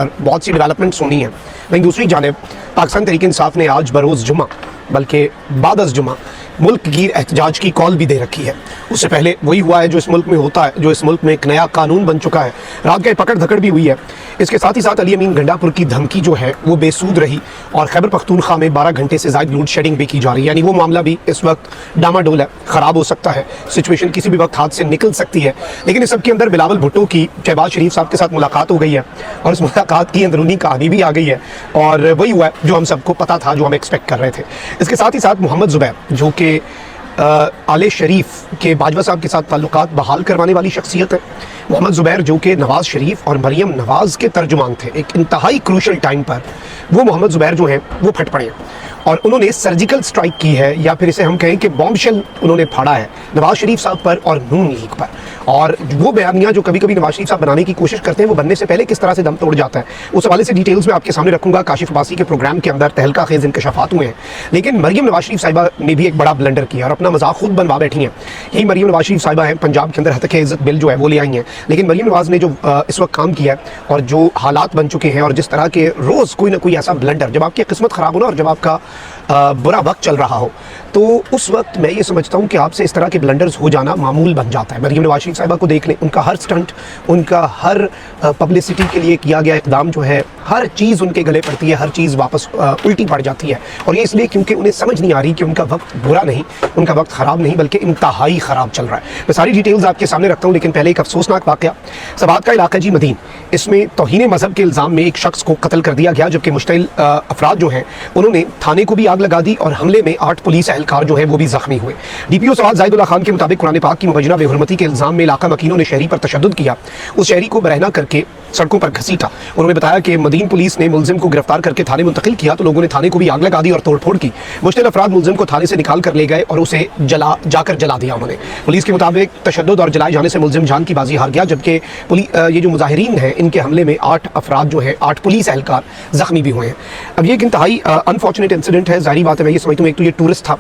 बहुत सी डेवलपमेंट्स होनी है। वहीं दूसरी जानिब पाकिस्तान तहरीक इंसाफ ने आज बरोज़ जुमा बल्कि बादस जुमा मुल्क गिर एहतजाज की कॉल भी दे रखी है। उससे पहले वही हुआ है जो इस मुल्क में होता है, जो इस मुल्क में एक नया कानून बन चुका है। रात गए पकड़ धकड़ भी हुई है। इसके साथ ही साथ अली अमीन गंडापुर की धमकी जो है वो बेसूद रही और खैबर पख्तूनख्वा में 12 घंटे से ज़ायद लोड शेडिंग भी की जा रही है। यानी वो मामला भी इस वक्त डामाडोल है, ख़राब हो सकता है, सिचुएशन किसी भी वक्त हाथ से निकल सकती है। लेकिन इस सब के अंदर बिलावल भुट्टो की शहबाज शरीफ साहब के साथ मुलाकात हो गई है और इस मुलाकात की अंदरूनी कहानी भी आ गई है और वही हुआ है जो हम सबको पता था, जो हम एक्सपेक्ट कर रहे थे। इसके साथ ही साथ मोहम्मद ज़ुबैर जो कि आले शरीफ के बाजवा साहब के साथ ताल्लुकात बहाल करवाने वाली शख्सियत है। मोहम्मद ज़ुबैर जो कि नवाज़ शरीफ और मरियम नवाज़ के तर्जुमान थे, एक इंतहाई क्रूशल टाइम पर वो मोहम्मद ज़ुबैर जो हैं वो फट पड़े हैं और उन्होंने सर्जिकल स्ट्राइक की है, या फिर इसे हम कहें कि बॉम्बशेल उन्होंने फाड़ा है नवाज़ शरीफ साहब पर और नून लीग पर। और वो बयानियाँ जो कभी कभी नवाज़ शरीफ साहब बनाने की कोशिश करते हैं वो बनने से पहले किस तरह से दम तोड़ जाता है, उस हवाले से डिटेल्स में आपके सामने रखूंगा। काशिफ अब्बासी के प्रोग्राम के अंदर तहलका खेज इंकशाफात हुए हैं। लेकिन मरियम नवाज़ शरीफ साहिबा ने भी एक बड़ा ब्लंडर किया और अपना मजाक खुद बनवा बैठी हैं। यही मरियम नवाज़ शरीफ साहिबा हैं, पंजाब के अंदर हतक इज़्ज़त बिल जो है वो ले आई हैं। लेकिन मरियम नवाज़ ने जो इस वक्त काम किया है और जो हालात बन चुके हैं और जिस तरह के रोज़ कोई ना कोई ऐसा ब्लंडर, जब आपकी किस्मत ख़राब हो ना और जब आपका बुरा वक्त चल रहा हो, तो उस वक्त मैं ये समझता हूँ कि आपसे इस तरह के ब्लंडर्स हो जाना मामूल बन जाता है। मरियम नवाज़ शरीफ साहिबा को देख लें, उनका हर स्टंट, उनका हर पब्लिसिटी के लिए किया गया इक़दाम जो है, हर चीज़ उनके गले पड़ती है, हर चीज़ वापस उल्टी पड़ जाती है। और ये इसलिए क्योंकि उन्हें समझ नहीं आ रही कि उनका वक्त बुरा नहीं, उनका वक्त ख़राब नहीं, बल्कि इंतहाई ख़राब चल रहा है। मैं सारी डिटेल्स आपके सामने रखता हूँ, लेकिन पहले एक अफसोसनाक वाक़या। सवात का इलाका जी मदीन, इसमें तौहीन मज़हब के इल्ज़ाम में एक शख्स को कत्ल कर दिया गया, जबकि मुश्तइल अफराद जो हैं उन्होंने थाने को भी आग लगा दी और हमले में 8 पुलिस एहलकार जो हैं वो भी ज़ख्मी हुए। DPO सवात ज़ाहिदुल्लाह खान के मुताबिक कुरान पाक की मुबज्जला बेहुरमती के इल्ज़ाम में इलाका मकीनों ने शहरी पर तशद्दुद किया, उस शहरी को बरहना करके सड़कों पर घसीटा। उन्होंने बताया कि मदीन पुलिस ने मुलजिम को गिरफ्तार करके थाने मुंतकिल किया तो लोगों ने थाने को भी आग लगा दी और तोड़फोड़ की। मुश्तइल अफराद मुलजिम को थाने से निकाल कर ले गए और उसे जाकर जला दिया उन्होंने। पुलिस के मुताबिक तशद्दुद और जलाए जाने से मुलजिम जान की बाजी हार गया, जबकि ये जो मुजाहिरीन हैं इनके हमले में 8 अफराद जो है 8 पुलिस एहलकार ज़ख्मी भी हुए हैं। अब ये एक इंतहाई अनफॉर्चुनेट इंसिडेंट है। ज़ाहिर बात है, मैं ये समझता हूँ एक तो ये टूरिस्ट था,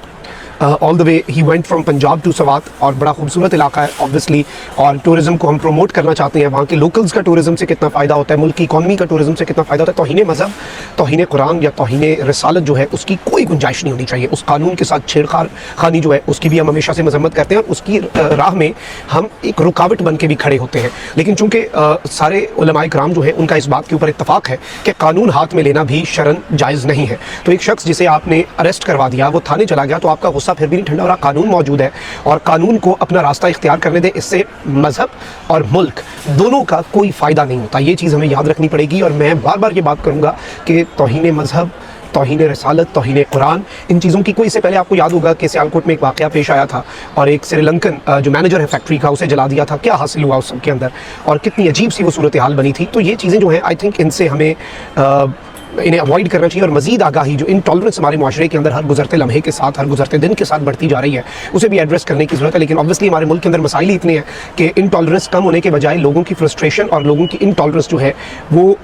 all the way he went from Punjab to Swat, और बड़ा खूबसूरत इलाका है ऑब्वियसली, और टूरिज़म को हम प्रमोट करना चाहते हैं। वहाँ के लोकल्स का टूरिज़म से कितना फ़ायदा होता है, मुल्क की इकॉनमी का टूरिज़म से कितना फ़ायदा होता है। तौहीन मज़हब, तौहीन कुरान या तौहीन रिसालत जो है उसकी कोई गुंजाइश नहीं होनी चाहिए। उस कानून के साथ छेड़खानी जो है उसकी भी हम हमेशा से मजम्मत करते हैं और उसकी राह में हम एक रुकावट बन के भी खड़े होते हैं। लेकिन चूँकि सारे उलमाए किराम जो है उनका इस बात के ऊपर इत्तफाक है कि कानून हाथ में लेना भी शरन जायज़ नहीं है। तो एक शख्स जिसे आपने अरेस्ट करवा दिया, वो थाने चला गया, तो आपका गुस्सा फिर भी नहीं ठंडा हो रहा। कानून मौजूद है और कानून को अपना रास्ता इख्तियार करने दें। इससे मजहब और मुल्क दोनों का कोई फ़ायदा नहीं होता। ये चीज़ हमें याद रखनी पड़ेगी और मैं बार बार ये बात करूँगा कि तौहीन मजहब, तौहीन रिसालत, तौहीन कुरान, इन चीज़ों की कोई, इससे पहले आपको याद होगा कि सियालकोट में एक वाक़या पेश आया था और एक श्रीलंकन जो मैनेजर है फैक्ट्री का उसे जला दिया था। क्या हासिल हुआ उस सब के अंदर और कितनी अजीब सी वो सूरत हाल बनी थी। तो ये चीज़ें जो हैं आई थिंक इनसे हमें इन्हें अवॉइड करना चाहिए और मज़ीद आगाही, जो इनटॉलरेंस हमारे माशरे के अंदर हर गुजरते लम्हे के साथ, हर गुजरते दिन के साथ बढ़ती जा रही है, उसे भी एड्रेस करने की ज़रूरत है। लेकिन ऑब्वियसली हमारे मुल्क के अंदर मसाइल इतने हैं कि इनटॉलरेंस कम होने के बजाय लोगों की फ्रस्ट्रेशन और लोगों की इनटॉलरेंस जो है वो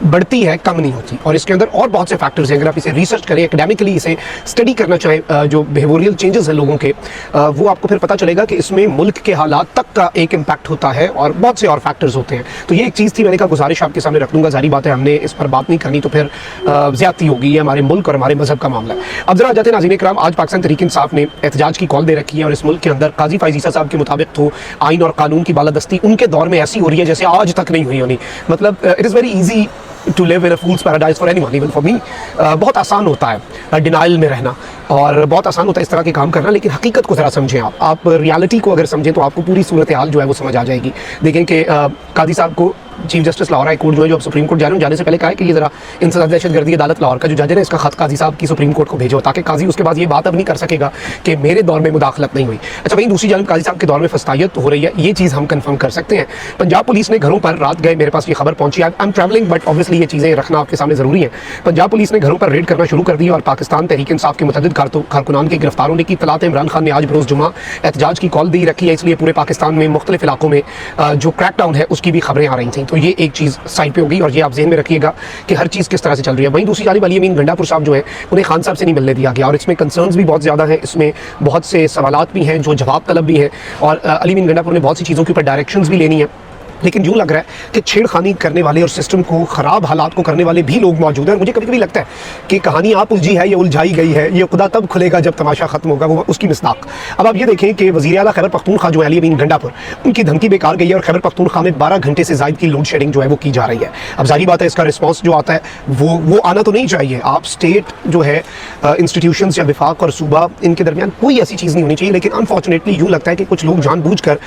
बढ़ती है, कम नहीं होती। और इसके अंदर और बहुत से फैक्टर्स हैं। अगर आप इसे रिसर्च करें, एकेडमिकली इसे स्टडी करना चाहें, जो बिहेवियरल चेंजेस हैं लोगों के, वो आपको फिर पता चलेगा कि इसमें मुल्क के हालात तक का एक इम्पैक्ट होता है और बहुत से और फैक्टर्स होते हैं। तो ये एक चीज़ थी, मैंने कहा गुजारिश आपके सामने रख लूँगा। जारी बात है, हमने इस पर बात नहीं करनी तो फिर ज़्यादती होगी। ये हमारे मुल्क और हमारे मजहब का मामला है। अब जरा जाते हैं नाज़रीन इकराम, आज पाकिस्तान तहरीक इंसाफ ने एहतजाज की कॉल दे रखी है और इस मुल्क के अंदर काजी फ़ाइज़ ईसा साहब के मुताबिक तो आइन और कानून की बालादस्ती उनके दौर में ऐसी हो रही है जैसे आज तक नहीं हुई होनी। मतलब it is very easy to live in a fool's paradise for anyone, even for me. बहुत आसान होता है डिनाइल में रहना और बहुत आसान होता है इस तरह के काम करना, लेकिन हकीकत को ज़रा समझें। आप रियलिटी को अगर समझें तो आपको पूरी सूरत हाल जो है वो समझ आ जाएगी। देखें कि कादी साहब को chief justice Lahore high court जो है, जो अब सुप्रीम कोर्ट जा रहे हैं, जाने से पहले कहा है कि ये ज़रा इंसदाद दहशतगर्दी अदालत लाहौर का जो जज है इसका खत काजी साहब की सुप्रीम कोर्ट को भेजो, ताकि काजी उसके बाद ये बात अब नहीं कर सकेगा कि मेरे दौर में मुदाखलत नहीं हुई। अच्छा, वहीं दूसरी जानब काजी साहब के दौर में फस्तायत हो रही है, ये चीज़ हम कंफर्म कर सकते हैं। पंजाब पुलिस ने घरों पर रात गए, मेरे पास ये खबर पहुंची, I am travelling but obviously ये चीज़ें रखना आपके सामने ज़रूरी है। पंजाब पुलिस ने घरों पर रेड करना शुरू कर दी और पाकिस्तान तहरीक इंसाफ के मुतअद्दिद कारकुनान के गिरफ्तार होने की इत्तलात इमरान खान ने आज बरोज़ जुमा एहतजाज की कॉल दी रखी है। इसलिए पूरे पाकिस्तान में मुख्तलिफ इलाकों में जो क्रैकडाउन है उसकी भी खबरें आ रही थी। तो ये एक चीज़ साइड पे होगी और ये आप ज़हन में रखिएगा कि हर चीज़ किस तरह से चल रही है। वहीं दूसरी जानिब अली अमीन गंडापुर साहब जो है उन्हें खान साहब से नहीं मिलने दिया गया और इसमें कंसर्न्स भी बहुत ज़्यादा हैं, इसमें बहुत से सवालात भी हैं जो जवाब तलब भी हैं और अली अमीन गंडापुर ने बहुत सी चीज़ों के ऊपर डायरेक्शंस भी लेनी है। लेकिन यूँ लग रहा है कि छेड़खानी करने वाले और सिस्टम को ख़राब हालात को करने वाले भी लोग मौजूद हैं। और मुझे कभी कभी लगता है कि कहानी आप उलझी है, ये उलझाई गई है, ये खुदा तब खुलेगा जब तमाशा खत्म होगा, वो उसकी मिस्दाक। अब आप ये देखें कि वज़ीर आला खैबर पख्तूनख्वा जो अली अमीन गंडापुर, उनकी धमकी बेकार गई है और खैबर पख्तूनख्वा में 12 घंटे से ज़ायद की लोड शेडिंग जो है वो की जा रही है। अब जारी बात है इसका रिस्पॉन्स जो आता है वो आना तो नहीं चाहिए। आप स्टेट जो है इंस्टीट्यूशंस या विफाक और सूबा इनके दरमियान कोई ऐसी चीज़ नहीं होनी चाहिए, लेकिन अनफॉर्चुनेटली यूँ लगता है कि कुछ लोग जानबूझकर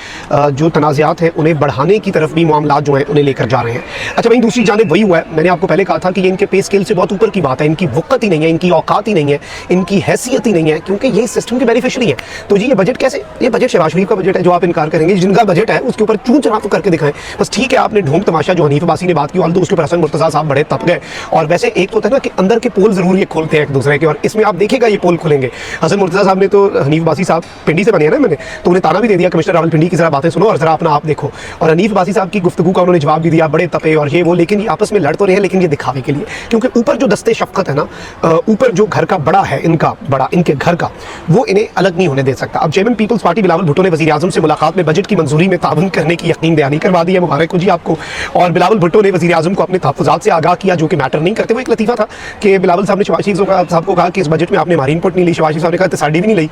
जो तनाज़ात हैं उन्हें बढ़ाने की तरफ भी मामला जो हैं उन्हें लेकर जा रहे हैं। अच्छा, वहीं दूसरी जानिब वही हुआ है, मैंने आपको पहले कहा था कि ये इनके पे स्केल से बहुत ऊपर की बात है, इनकी वक़्त ही नहीं है, इनकी औकात ही नहीं है, इनकी हैसियत ही नहीं है, क्योंकि ये सिस्टम के बेनिफिशरी हैं। तो जी ये बजट कैसे, ये बजट शहबाज शरीफ का बजट है जो आप इनकार करेंगे, जिनका बजट है उसके ऊपर चूं चढ़ा तो करके दिखाएं। बस ठीक है, आपने ढोंग तमाशा जो हनीफ अब्बासी ने बात की, ऑल्दो उसके ऊपर हसन मुर्तज़ा साहब बड़े तप गए। और वैसे एक तो होता है ना कि अंदर के पोल जरूर ये खोलते हैं एक दूसरे के, और इसमें आप देखिएगा ये पोल खुलेंगे। हसन मुर्तज़ा साहब ने तो हनीफ अब्बासी साहब पिंडी से बने हैं ना, मैंने तो उन्हें ताना भी दे दिया कमिश्नर रावलपिंडी की जरा बातें सुनो और जरा अपना आप देखो। और हनीफ अब्बासी साहब की गुफ्तगू का उन्होंने जवाब भी दिया, बड़े तपे और ये वो, लेकिन ये आपस में लड़ तो रहे हैं, लेकिन ये दिखावे के लिए, क्योंकि ऊपर जो दस्ते शफ़क़त है ना, ऊपर जो घर का बड़ा है, इनका बड़ा, इनके घर का, वो इन्हें अलग नहीं होने दे सकता। अब चेयरमैन पीपल्स पार्टी बिलावल भुट्टो ने वज़ीर आज़म से मुलाकात में बजट की मंजूरी में ताउन करने की यकीन दहानी करवा दी है, मुबारक हो जी आपको। और बिलावल भुट्टो ने वज़ीर आज़म को अपने तहफ़्फ़ुज़ात से आगाह किया जो कि मैटर नहीं करते। वो एक लतीफ़ा था कि बिलावल साहब ने शहबाज शरीफ साहब को कहा कि इस बजट में आपने हमारी इनपुट नहीं ली। शहबाज शरीफ साहब ने कहा साड़ी भी नहीं ली,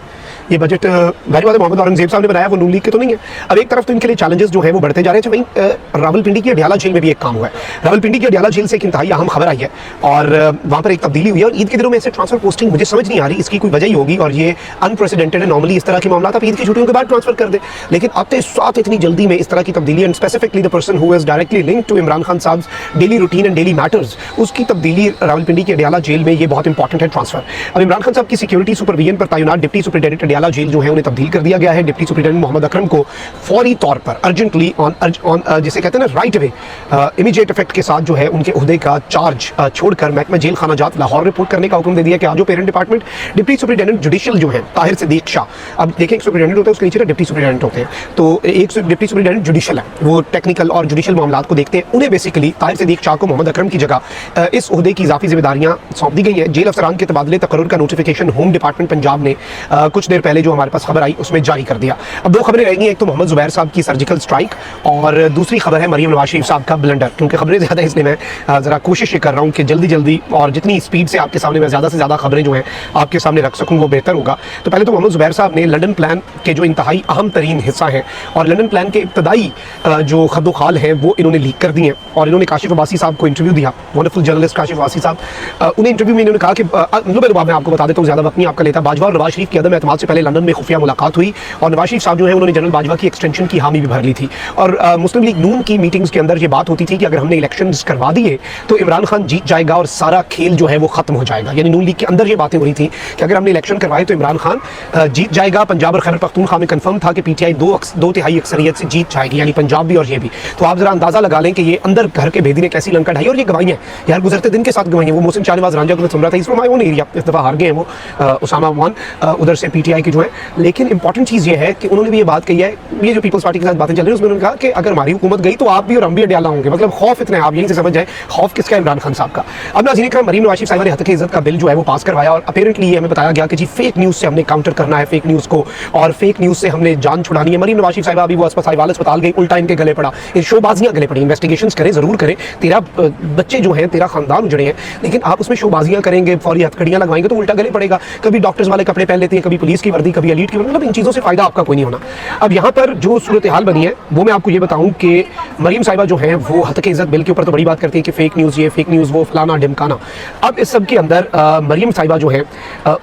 ये बजट जाहिर बात है मोहम्मद औरंगज़ेब साहब ने बनाया, वो नून लीग के तो नहीं है। अब एक तरफ तो इनके लिए चैलेंजेस जो है वो बढ़ते जा रहे हैं। वहीं रावलपिंडी की अडियाला जेल में भी एक काम हुआ है। रावलपिंडी की अडियाला जेल से एक इंतहाई अहम खबर आई है और वहाँ पर एक तब्दीली हुई है। और ईद के दिनों में ऐसे ट्रांसफर पोस्टिंग मुझे समझ नहीं आ रही, इसकी कोई वजह ही होगी और ये अनप्रेसिडेंटेड है। नॉर्मली इस तरह के मामला आप ईद की छुट्टियों के बाद ट्रांसफर कर दे, लेकिन आते साथ इतनी जल्दी में इस तरह की तब्दीली, and specifically the person who is directly linked to Imran Khan साहब daily routine and daily matters, उसकी तब्दीली रावलपिंडी की अडियाला जेल में, ये बहुत इंपॉर्टेंट है ट्रांसफर। अब इमरान खान साहब की सिक्योरिटी सुपरविजन पर तैनात डिप्टी सुपरिटेंडेंट अडियाला जेल जो है उन्हें तब्दील कर दिया गया है। डिप्टी सुपरिटेंडेंट मोहम्मद अकरम को फौरी तौर पर अर्जेंटली ऑन जिसे कहते हैं ना राइट वे इमीडिएट इफेक्ट के साथ जो है उनके ओहदे का चार्ज छोड़कर महकमा जेल खाना जात लाहौर रिपोर्ट करने का हुक्म दे दिया कि आज जो parent department deputy superintendent judicial जो है ताहिर सिद्दीक शाह, अब देखिए एक सुपरिटेंडेंट होता है उसके नीचे डिप्टी सुपरिटेंडेंट होते हैं, तो एक डिप्टी सुपरिटेंडेंट जुडिशियल है, वो टेक्निकल और जुडिशियल मामलात को देखते हैं। उन्हें बेसिकली ताहिर सिद्दीक शाह को मोहम्मद अकरम की जगह इस ओहदे की इजाफी जिम्मेदारियां सौंप दी गई हैं। जेल अफसरान के तबादले तकर्रुर का नोटिफिकेशन होम डिपार्टमेंट पंजाब ने कुछ देर पहले जो हमारे पास खबर आई उसमें जारी कर दिया। अब दो खबरें रहेंगी, एक तो मोहम्मद जुबैर साहब की सर्जिकल स्ट्राइक और दूसरी खबर है मरीम नवाज शरीफ साहब का ब्लंडर। क्योंकि खबरें ज़्यादा है इसलिए मैं ज़रा कोशिश ये कर रहा हूँ कि जल्दी जल्दी और जितनी स्पीड से आपके सामने मैं ज़्यादा से ज़्यादा खबरें जो हैं आपके सामने रख सकूँ वो बेहतर होगा। तो पहले तो मोहम्मद जुबैर साहब ने लंदन प्लान के जो इंतहाई अहम तरीन हिस्सा है और लंदन प्लान के इब्तदाई जो खद्दो खाल हैं वो इन्होंने लीक कर दिए हैं और इन्होंने काशिफ अब्बासी साहब को इंटरव्यू दिया, वंडरफुल जर्नलिस्ट काशिफ अब्बासी साहब। उन्हें इंटरव्यू में इन्होंने कहा कि मैं आपको बता देता हूँ, ज़्यादा वक्त नहीं आपका लेता। बाजवा और नवाज शरीफ की अदम एतमाद से पहले लंदन में खुफिया मुलाकात हुई और नवाज शरीफ साहब जो है उन्होंने जनरल बाजवा की एक्सटेंशन की हामी भी भर ली थी। और मुस्लिम लीग नून की मीटिंग्स के अंदर ये बात होती थी कि अगर हमने इलेक्शंस करवा दिए तो इमरान खान जीत जाएगा और सारा खेल जो है वो खत्म हो जाएगा। यानी नून लीग के अंदर ये बातें हो रही थी कि अगर हमने इलेक्शन करवाए तो इमरान खान जीत जाएगा। पंजाब और खैबर पख्तूनख्वा में कंफर्म था कि पीटीआई दो तिहाई अक्सरियत से जीत जाएगी, यानी पंजाब भी और ये भी। तो आप जरा अंदाजा लगा लें कि ये अंदर घर के भेदी ने कैसी लंका ढाई और ये गवाइयाँ यार गुजरते दिन के साथ गवाइयाँ। वो मोहसिन शाहनवाज रांझा को सुन रहा था, इसमें माय ओन एरिया इस दफ़ा हार गए हैं वो उसामा वन उधर से पीटीआई की जो है। लेकिन इंपॉर्टेंट चीज़ ये है कि उन्होंने भी ये बात कही है, ये जो पीपल्स पार्टी के साथ बातें चल रही है उसमें उन्होंने कहा कि अगर हमारी हुकूमत गई तो आप भी और हम भी अडियाला होंगे। मतलब खौफ इतना है, आप यहीं से समझ जाए खौफ किसका, इमरान खान साहब का। अब नाज़रीन इकराम, मरीम नवाज शरीफ साहिबा ने हक़ इज़्ज़त का बिल जो है वो पास करवाया और अपेरेंटली ये हमें बताया गया कि जी फेक न्यूज़ से हमने काउंटर करना है फेक न्यूज़ को और फेक न्यूज़ से हमने जान छुड़ानी है। मरीम नवाज शरीफ साहिबा अभी वो अस्पताल गई, उल्टा इनके गले पड़ा, ये शोबाजियाँ गले पड़ी। इन्वेस्टिगेशंस करें, ज़रूर करें, तेरा बच्चे जो हैं तेरा खानदान उजड़े हैं, लेकिन आप उसमें शोबाजियाँ करेंगे, फौरी हथकड़ियाँ लगवाएंगे तो उल्टा गले पड़ेगा। कभी डॉक्टर्स वाले कपड़े पहन लेते हैं, कभी पुलिस की वर्दी, कभी एलीट की वर्दी, मतलब इन चीज़ों से फ़ायदा आपका कोई नहीं होना। अब यहाँ पर जो सूरत हाल बनी है वो मैं आपको ये बताऊँ कि मरीम साहिबा जो हैं वो हक़ इज़्ज़त बिल के ऊपर तो बड़ी बात करती है कि फेक न्यूज़ ये, फेक न्यूज़ वो, फलाना ढिमकाना। अब इस सब के अंदर मरीम साहिबा जो है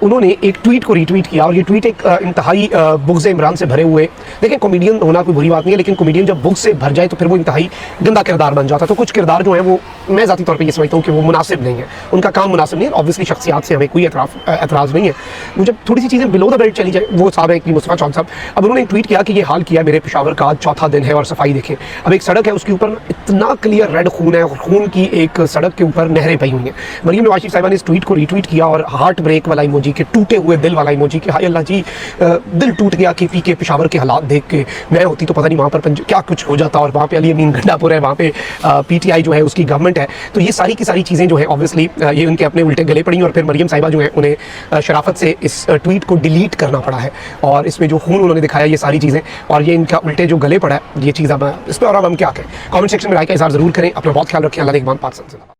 उन्होंने एक ट्वीट को रीट्वीट किया और ये ट्वीट एक इंतहाई बुग़्ज़ इमरान से भरे हुए, देखिए कॉमेडियन होना कोई बुरी बात नहीं है, लेकिन कॉमेडियन जब बुग़्ज़ से भर जाए तो फिर वो इंतहाई गंदा किरदार बन जाता है। तो कुछ किरदार जो है वो मैं ज़ाती तौर पर ये समझता हूँ कि वो मुनासिब नहीं है, उनका काम मुनासिब नहीं है। ऑब्वियसली शख्सियात से हमें कोई एतराज़ नहीं है, मुझे थोड़ी सी चीज़ें बिलो द बेल्ट चली जाए वो साहब है कि मुस्तफ़ा चौहान साहब। अब उन्होंने ट्वीट किया कि ये हाल किया मेरे पेशावर का 4था दिन है और सफाई देखें। अब एक सड़क है उसके ऊपर इतना क्लियर रेड खून है और खून की एक सड़क के ऊपर नहरें पई हुई हैं। मरीम नवाज शरीफ साहिबा ने इस ट्वीट को रीट्वीट किया और हार्ट ब्रेक वाला इमोजी के टूटे हुए दिल वाला इमोजी के हाय अल्लाह जी दिल टूट गया KP के पेशावर के हालात देख के। मैं होती तो पता नहीं वहाँ पर क्या कुछ हो जाता, और वहाँ पे अली अमीन गंडापुर है, वहाँ पे PTI जो है उसकी गवर्नमेंट है। तो ये सारी की सारी चीज़ें जो हैं ऑब्वियसली ये उनके अपने उल्टे गले पड़ी, और फिर मरीम साहिबा जो है उन्हें शराफत से इस ट्वीट को डिलीट करना पड़ा है। और इसमें जो खून उन्होंने दिखाया, ये सारी चीज़ें, और ये इनका उल्टे जो गले पड़ा है, ये चीज़ अब इस पर और अब हम क्या करें। कमेंट सेक्शन में राय का इज़हार ज़रूर करें। अपना बहुत ख्याल रखें। अल्लाह ने एक बात